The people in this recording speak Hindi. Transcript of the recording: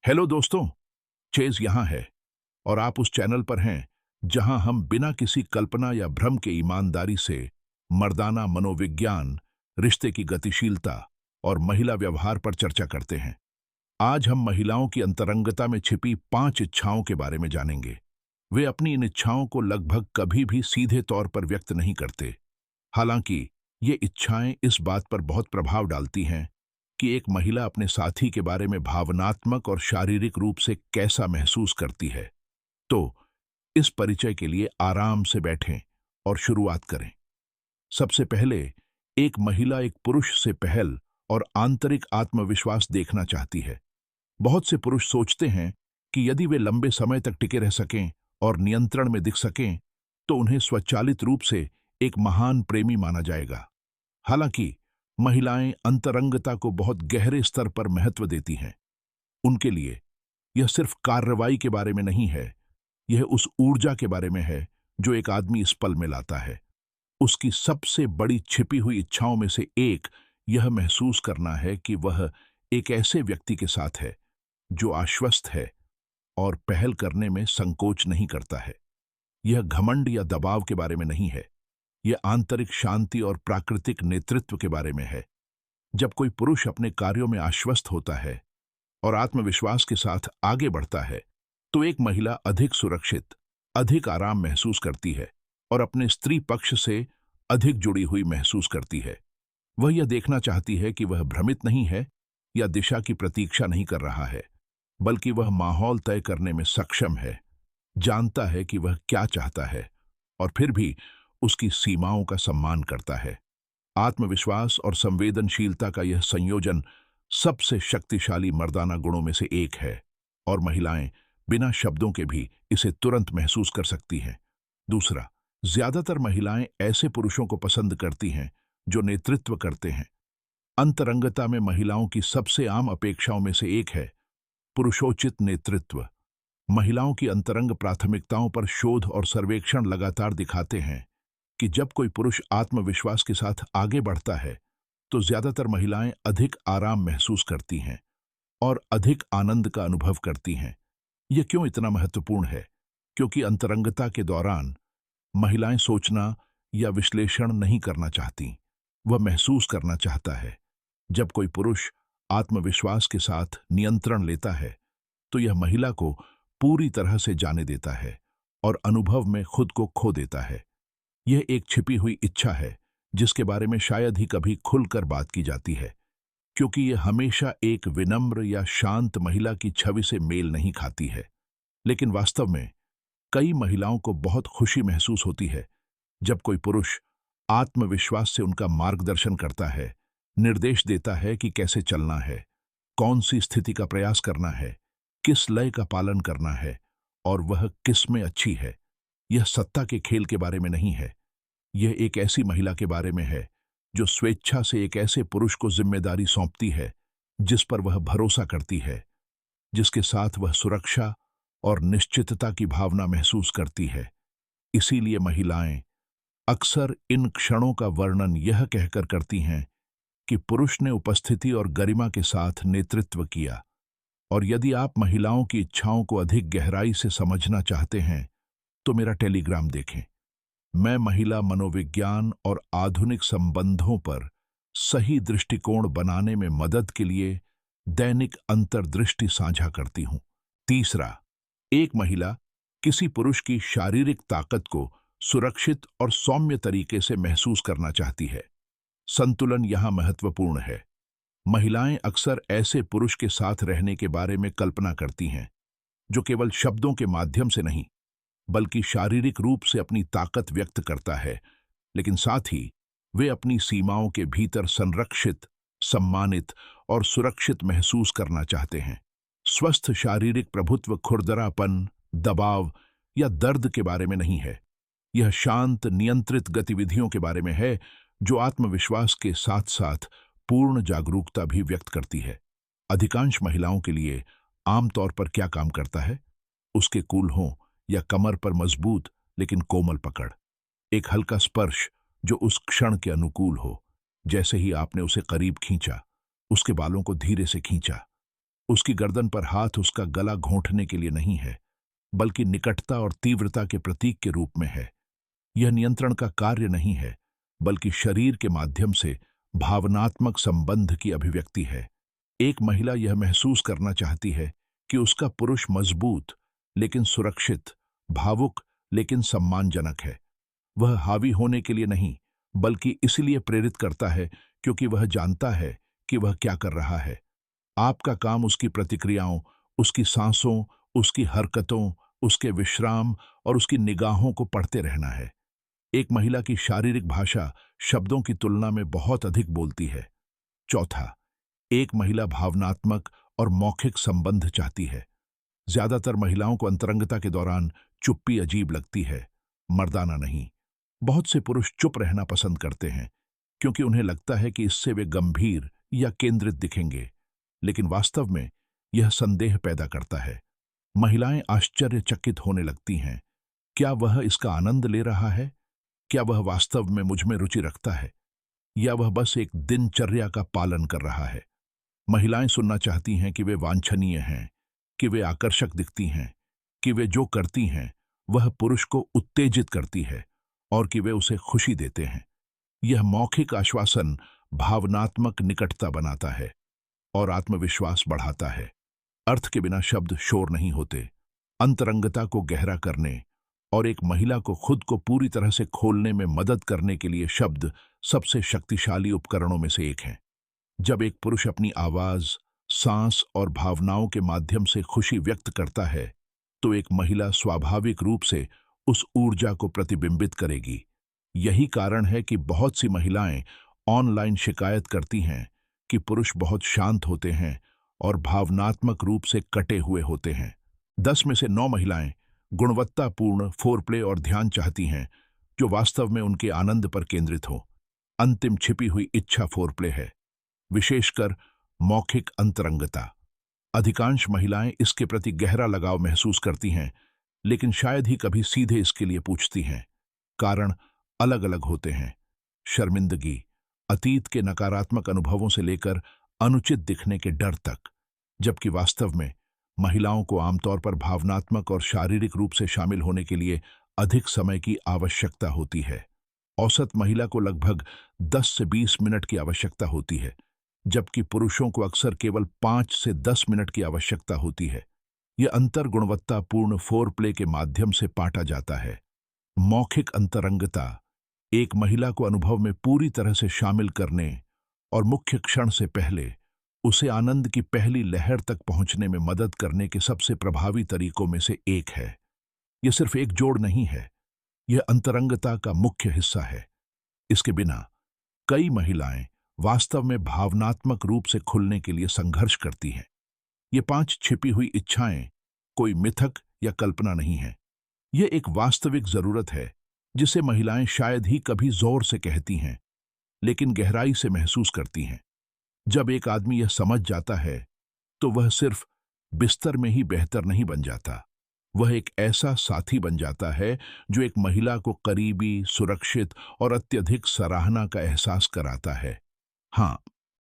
हेलो दोस्तों, चेज यहाँ है और आप उस चैनल पर हैं जहां हम बिना किसी कल्पना या भ्रम के ईमानदारी से मर्दाना मनोविज्ञान, रिश्ते की गतिशीलता और महिला व्यवहार पर चर्चा करते हैं। आज हम महिलाओं की अंतरंगता में छिपी 5 इच्छाओं के बारे में जानेंगे। वे अपनी इन इच्छाओं को लगभग कभी भी सीधे तौर पर व्यक्त नहीं करते। हालांकि ये इच्छाएं इस बात पर बहुत प्रभाव डालती हैं कि एक महिला अपने साथी के बारे में भावनात्मक और शारीरिक रूप से कैसा महसूस करती है। तो इस परिचय के लिए आराम से बैठें और शुरुआत करें। सबसे पहले, एक महिला एक पुरुष से पहल और आंतरिक आत्मविश्वास देखना चाहती है। बहुत से पुरुष सोचते हैं कि यदि वे लंबे समय तक टिके रह सकें और नियंत्रण में दिख सकें, तो उन्हें स्वचालित रूप से एक महान प्रेमी माना जाएगा। हालांकि महिलाएं अंतरंगता को बहुत गहरे स्तर पर महत्व देती हैं। उनके लिए यह सिर्फ कार्रवाई के बारे में नहीं है, यह उस ऊर्जा के बारे में है जो एक आदमी इस पल में लाता है। उसकी सबसे बड़ी छिपी हुई इच्छाओं में से एक यह महसूस करना है कि वह एक ऐसे व्यक्ति के साथ है जो आश्वस्त है और पहल करने में संकोच नहीं करता है। यह घमंड या दबाव के बारे में नहीं है, यह आंतरिक शांति और प्राकृतिक नेतृत्व के बारे में है। जब कोई पुरुष अपने कार्यों में आश्वस्त होता है और आत्मविश्वास के साथ आगे बढ़ता है, तो एक महिला अधिक सुरक्षित, अधिक आराम महसूस करती है और अपने स्त्री पक्ष से अधिक जुड़ी हुई महसूस करती है। वह यह देखना चाहती है कि वह भ्रमित नहीं है या दिशा की प्रतीक्षा नहीं कर रहा है, बल्कि वह माहौल तय करने में सक्षम है, जानता है कि वह क्या चाहता है और फिर भी उसकी सीमाओं का सम्मान करता है। आत्मविश्वास और संवेदनशीलता का यह संयोजन सबसे शक्तिशाली मर्दाना गुणों में से एक है और महिलाएं बिना शब्दों के भी इसे तुरंत महसूस कर सकती हैं। दूसरा, ज्यादातर महिलाएं ऐसे पुरुषों को पसंद करती हैं जो नेतृत्व करते हैं। अंतरंगता में महिलाओं की सबसे आम अपेक्षाओं में से एक है पुरुषोचित नेतृत्व। महिलाओं की अंतरंग प्राथमिकताओं पर शोध और सर्वेक्षण लगातार दिखाते हैं कि जब कोई पुरुष आत्मविश्वास के साथ आगे बढ़ता है, तो ज्यादातर महिलाएं अधिक आराम महसूस करती हैं और अधिक आनंद का अनुभव करती हैं। यह क्यों इतना महत्वपूर्ण है? क्योंकि अंतरंगता के दौरान महिलाएं सोचना या विश्लेषण नहीं करना चाहती, वह महसूस करना चाहता है। जब कोई पुरुष आत्मविश्वास के साथ नियंत्रण लेता है, तो यह महिला को पूरी तरह से जाने देता है और अनुभव में खुद को खो देता है। यह एक छिपी हुई इच्छा है जिसके बारे में शायद ही कभी खुलकर बात की जाती है, क्योंकि यह हमेशा एक विनम्र या शांत महिला की छवि से मेल नहीं खाती है। लेकिन वास्तव में कई महिलाओं को बहुत खुशी महसूस होती है जब कोई पुरुष आत्मविश्वास से उनका मार्गदर्शन करता है, निर्देश देता है कि कैसे चलना है, कौन सी स्थिति का प्रयास करना है, किस लय का पालन करना है और वह किस में अच्छी है। यह सत्ता के खेल के बारे में नहीं है, यह एक ऐसी महिला के बारे में है जो स्वेच्छा से एक ऐसे पुरुष को जिम्मेदारी सौंपती है जिस पर वह भरोसा करती है, जिसके साथ वह सुरक्षा और निश्चितता की भावना महसूस करती है। इसीलिए महिलाएं अक्सर इन क्षणों का वर्णन यह कहकर करती हैं कि पुरुष ने उपस्थिति और गरिमा के साथ नेतृत्व किया। और यदि आप महिलाओं की इच्छाओं को अधिक गहराई से समझना चाहते हैं, तो मेरा टेलीग्राम देखें। मैं महिला मनोविज्ञान और आधुनिक संबंधों पर सही दृष्टिकोण बनाने में मदद के लिए दैनिक अंतर्दृष्टि साझा करती हूं। तीसरा, एक महिला किसी पुरुष की शारीरिक ताकत को सुरक्षित और सौम्य तरीके से महसूस करना चाहती है। संतुलन यहां महत्वपूर्ण है। महिलाएं अक्सर ऐसे पुरुष के साथ रहने के बारे में कल्पना करती हैं जो केवल शब्दों के माध्यम से नहीं, बल्कि शारीरिक रूप से अपनी ताकत व्यक्त करता है, लेकिन साथ ही वे अपनी सीमाओं के भीतर संरक्षित, सम्मानित और सुरक्षित महसूस करना चाहते हैं। स्वस्थ शारीरिक प्रभुत्व खुरदरापन, दबाव या दर्द के बारे में नहीं है। यह शांत, नियंत्रित गतिविधियों के बारे में है जो आत्मविश्वास के साथ साथ पूर्ण जागरूकता भी व्यक्त करती है। अधिकांश महिलाओं के लिए आमतौर पर क्या काम करता है? उसके कूल हों या कमर पर मजबूत लेकिन कोमल पकड़, एक हल्का स्पर्श जो उस क्षण के अनुकूल हो। जैसे ही आपने उसे करीब खींचा, उसके बालों को धीरे से खींचा, उसकी गर्दन पर हाथ उसका गला घोंटने के लिए नहीं है, बल्कि निकटता और तीव्रता के प्रतीक के रूप में है। यह नियंत्रण का कार्य नहीं है, बल्कि शरीर के माध्यम से भावनात्मक संबंध की अभिव्यक्ति है। एक महिला यह महसूस करना चाहती है कि उसका पुरुष मजबूत लेकिन सुरक्षित, भावुक लेकिन सम्मानजनक है। वह हावी होने के लिए नहीं, बल्कि इसलिए प्रेरित करता है क्योंकि वह जानता है कि वह क्या कर रहा है। आपका काम उसकी प्रतिक्रियाओं, उसकी सांसों, उसकी हरकतों, उसके विश्राम और उसकी निगाहों को पढ़ते रहना है। एक महिला की शारीरिक भाषा शब्दों की तुलना में बहुत अधिक बोलती है। चौथा, एक महिला भावनात्मक और मौखिक संबंध चाहती है। ज्यादातर महिलाओं को अंतरंगता के दौरान चुप्पी अजीब लगती है, मर्दाना नहीं। बहुत से पुरुष चुप रहना पसंद करते हैं क्योंकि उन्हें लगता है कि इससे वे गंभीर या केंद्रित दिखेंगे, लेकिन वास्तव में यह संदेह पैदा करता है। महिलाएं आश्चर्यचकित होने लगती हैं। क्या वह इसका आनंद ले रहा है? क्या वह वास्तव में मुझ में रुचि रखता है, या वह बस एक दिनचर्या का पालन कर रहा है? महिलाएं सुनना चाहती हैं कि वे वांछनीय हैं, कि वे आकर्षक दिखती हैं, कि वे जो करती हैं वह पुरुष को उत्तेजित करती है और कि वे उसे खुशी देते हैं। यह मौखिक आश्वासन भावनात्मक निकटता बनाता है और आत्मविश्वास बढ़ाता है। अर्थ के बिना शब्द शोर नहीं होते। अंतरंगता को गहरा करने और एक महिला को खुद को पूरी तरह से खोलने में मदद करने के लिए शब्द सबसे शक्तिशाली उपकरणों में से एक हैं। जब एक पुरुष अपनी आवाज, सांस और भावनाओं के माध्यम से खुशी व्यक्त करता है, तो एक महिला स्वाभाविक रूप से उस ऊर्जा को प्रतिबिंबित करेगी। यही कारण है कि बहुत सी महिलाएं ऑनलाइन शिकायत करती हैं कि पुरुष बहुत शांत होते हैं और भावनात्मक रूप से कटे हुए होते हैं। 10 में से 9 महिलाएं गुणवत्तापूर्ण फोरप्ले और ध्यान चाहती हैं जो वास्तव में उनके आनंद पर केंद्रित हो। अंतिम छिपी हुई इच्छा फोरप्ले है, विशेषकर मौखिक अंतरंगता। अधिकांश महिलाएं इसके प्रति गहरा लगाव महसूस करती हैं, लेकिन शायद ही कभी सीधे इसके लिए पूछती हैं। कारण अलग अलग होते हैं। शर्मिंदगी, अतीत के नकारात्मक अनुभवों से लेकर अनुचित दिखने के डर तक, जबकि वास्तव में महिलाओं को आमतौर पर भावनात्मक और शारीरिक रूप से शामिल होने के लिए अधिक समय की आवश्यकता होती है। औसत महिला को लगभग 10 से 20 मिनट की आवश्यकता होती है, जबकि पुरुषों को अक्सर केवल 5 से 10 मिनट की आवश्यकता होती है। यह अंतर गुणवत्तापूर्ण फोरप्ले के माध्यम से पाटा जाता है। मौखिक अंतरंगता एक महिला को अनुभव में पूरी तरह से शामिल करने और मुख्य क्षण से पहले उसे आनंद की पहली लहर तक पहुंचने में मदद करने के सबसे प्रभावी तरीकों में से एक है। यह सिर्फ एक जोड़ नहीं है, यह अंतरंगता का मुख्य हिस्सा है। इसके बिना कई महिलाएं वास्तव में भावनात्मक रूप से खुलने के लिए संघर्ष करती हैं। ये 5 छिपी हुई इच्छाएं कोई मिथक या कल्पना नहीं है। यह एक वास्तविक जरूरत है जिसे महिलाएं शायद ही कभी जोर से कहती हैं, लेकिन गहराई से महसूस करती हैं। जब एक आदमी यह समझ जाता है, तो वह सिर्फ बिस्तर में ही बेहतर नहीं बन जाता, वह एक ऐसा साथी बन जाता है जो एक महिला को करीबी, सुरक्षित और अत्यधिक सराहना का एहसास कराता है। हाँ,